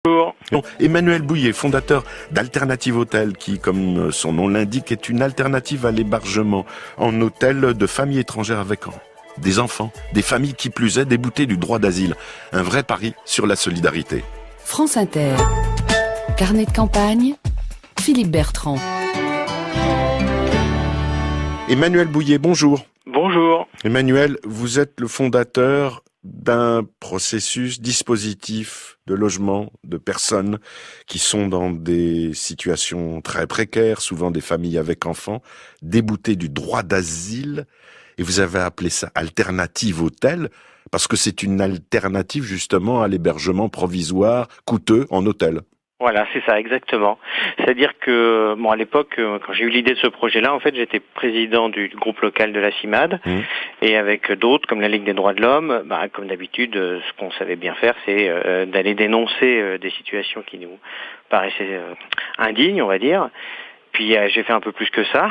Bonjour. Bon, Emmanuel Bouillet, fondateur d'Alternative Hôtel, qui, comme son nom l'indique, est une alternative à l'hébergement en hôtel de familles étrangères avec des enfants, des familles qui plus est déboutées du droit d'asile. Un vrai pari sur la solidarité. France Inter. Carnet de campagne, Philippe Bertrand. Emmanuel Bouillet, bonjour. Bonjour. Emmanuel, vous êtes le fondateur d'un dispositif de logement de personnes qui sont dans des situations très précaires, souvent des familles avec enfants, déboutées du droit d'asile, et vous avez appelé ça Alternative Hôtel, parce que c'est une alternative justement à l'hébergement provisoire coûteux en hôtel. Voilà, c'est ça, exactement. C'est-à-dire que, à l'époque, quand j'ai eu l'idée de ce projet-là, en fait, j'étais président du groupe local de la CIMAD, et avec d'autres, comme la Ligue des droits de l'homme, comme d'habitude, ce qu'on savait bien faire, c'est d'aller dénoncer des situations qui nous paraissaient indignes, on va dire. Puis j'ai fait un peu plus que ça.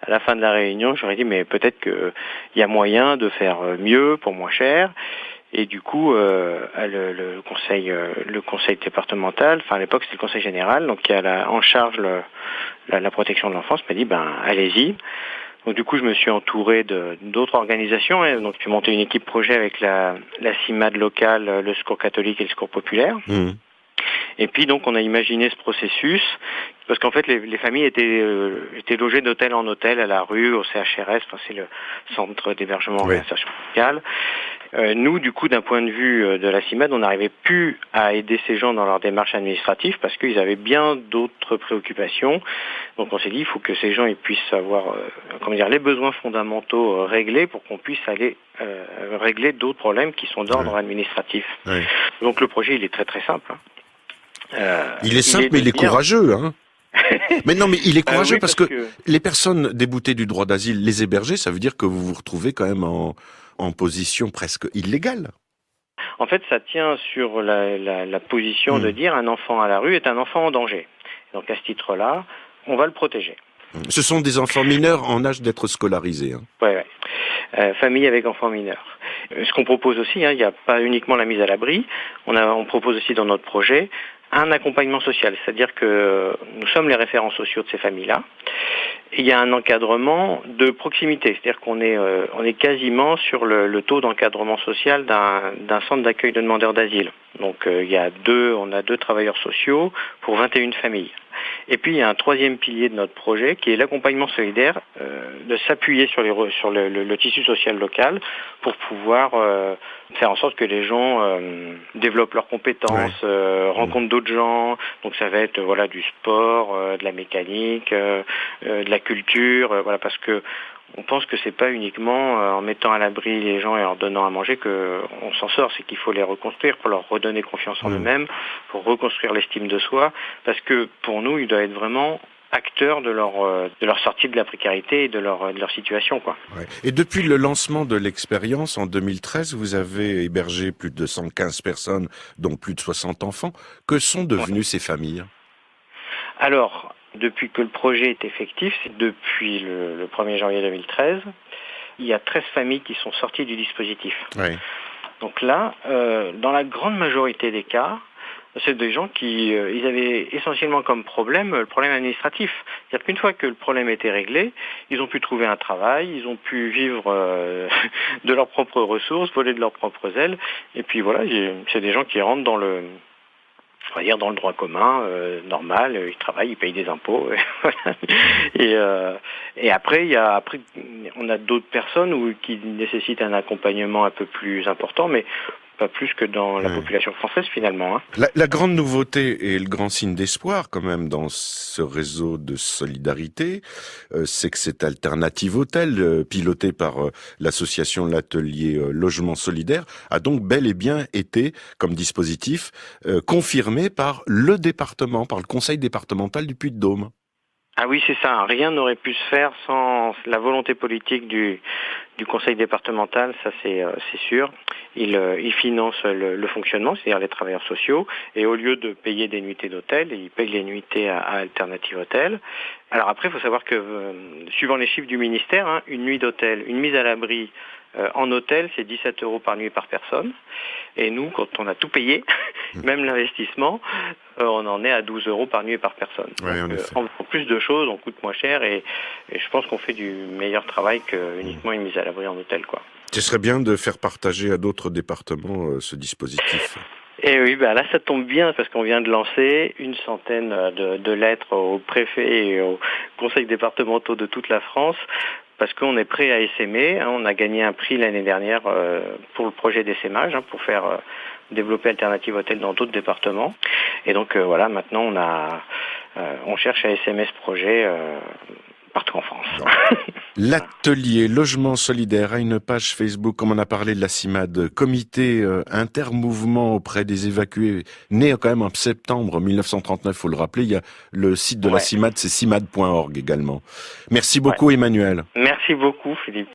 À la fin de la réunion, j'aurais dit, mais peut-être qu'il y a moyen de faire mieux pour moins cher. Et du coup, le conseil départemental, enfin à l'époque c'était le conseil général, donc qui a en charge la protection de l'enfance, m'a dit allez-y. Donc du coup, je me suis entouré d'autres organisations, et donc j'ai monté une équipe projet avec la CIMAD locale, le Secours catholique et le Secours populaire. Et puis donc on a imaginé ce processus parce qu'en fait les familles étaient logées d'hôtel en hôtel à la rue, au CHRS, c'est le centre d'hébergement et réinsertion sociale. Nous, du coup, d'un point de vue de la CIMAD, on n'arrivait plus à aider ces gens dans leur démarche administrative parce qu'ils avaient bien d'autres préoccupations. Donc on s'est dit, il faut que ces gens ils puissent avoir les besoins fondamentaux réglés pour qu'on puisse aller régler d'autres problèmes qui sont d'ordre administratif. Donc le projet, il est très très simple. Il est simple, mais il est courageux, hein. Mais non, mais il est courageux parce que les personnes déboutées du droit d'asile, les héberger, ça veut dire que vous vous retrouvez quand même en position presque illégale. En fait, ça tient sur la position de dire un enfant à la rue est un enfant en danger. Donc à ce titre-là, on va le protéger. Ce sont des enfants mineurs en âge d'être scolarisés. Hein. Ouais. Famille avec enfants mineurs. Ce qu'on propose aussi, il n'y a pas uniquement la mise à l'abri, on propose aussi dans notre projet un accompagnement social, c'est-à-dire que nous sommes les référents sociaux de ces familles-là. Et il y a un encadrement de proximité, c'est-à-dire qu'on est quasiment sur le taux d'encadrement social d'un centre d'accueil de demandeurs d'asile. Donc on a deux travailleurs sociaux pour 21 familles. Et puis il y a un troisième pilier de notre projet qui est l'accompagnement solidaire, de s'appuyer sur le tissu social local pour pouvoir faire en sorte que les gens développent leurs compétences, rencontrent d'autres gens. Donc ça va être du sport, de la mécanique, de la culture, parce que on pense que c'est pas uniquement en mettant à l'abri les gens et en leur donnant à manger qu'on s'en sort, c'est qu'il faut les reconstruire pour leur redonner confiance en eux-mêmes, pour reconstruire l'estime de soi, parce que pour nous, ils doivent être vraiment acteurs de leur sortie de la précarité et de leur situation, quoi. Ouais. Et depuis le lancement de l'expérience en 2013, vous avez hébergé plus de 115 personnes, dont plus de 60 enfants. Que sont devenues ces familles ? Alors, depuis que le projet est effectif, c'est depuis le 1er janvier 2013, il y a 13 familles qui sont sorties du dispositif. Ouais. Donc là, dans la grande majorité des cas, c'est des gens qui ils avaient essentiellement comme problème le problème administratif. C'est-à-dire qu'une fois que le problème était réglé, ils ont pu trouver un travail, ils ont pu vivre de leurs propres ressources, voler de leurs propres ailes. Et puis voilà, c'est des gens qui rentrent dans le droit commun, normal, ils travaillent, ils payent des impôts. Et après, on a d'autres personnes qui nécessitent un accompagnement un peu plus important, mais pas plus que dans la population française finalement. Hein. La grande nouveauté et le grand signe d'espoir quand même dans ce réseau de solidarité, c'est que cette Alternative Hôtel, pilotée par l'association L'Atelier Logement Solidaire, a donc bel et bien été, comme dispositif, confirmé par le département, par le conseil départemental du Puy-de-Dôme. Ah oui, c'est ça. Rien n'aurait pu se faire sans la volonté politique du conseil départemental, ça c'est sûr. Il finance le fonctionnement, c'est-à-dire les travailleurs sociaux, et au lieu de payer des nuitées d'hôtel, il paye les nuitées à Alternative Hôtel. Alors après, il faut savoir que, suivant les chiffres du ministère, une nuit d'hôtel, une mise à l'abri En hôtel, c'est 17 € par nuit et par personne. Et nous, quand on a tout payé, même l'investissement, on en est à 12 € par nuit et par personne. Ouais, Donc, on fait plus de choses, on coûte moins cher et je pense qu'on fait du meilleur travail que uniquement une mise à l'abri en hôtel, quoi. Ce serait bien de faire partager à d'autres départements ce dispositif. Et oui, là ça tombe bien parce qu'on vient de lancer une centaine de lettres aux préfets et aux conseils départementaux de toute la France parce qu'on est prêt à essaimer. On a gagné un prix l'année dernière pour le projet d'essaimage, pour faire développer Alternative Hôtel dans d'autres départements. Et donc maintenant on cherche à essaimer ce projet partout en France. L'atelier logement solidaire a une page Facebook, comme on a parlé de la CIMAD, comité intermouvement auprès des évacués, né quand même en septembre 1939, faut le rappeler. Il y a le site de la CIMAD, c'est cimad.org également. Merci beaucoup Emmanuel. Merci beaucoup Philippe.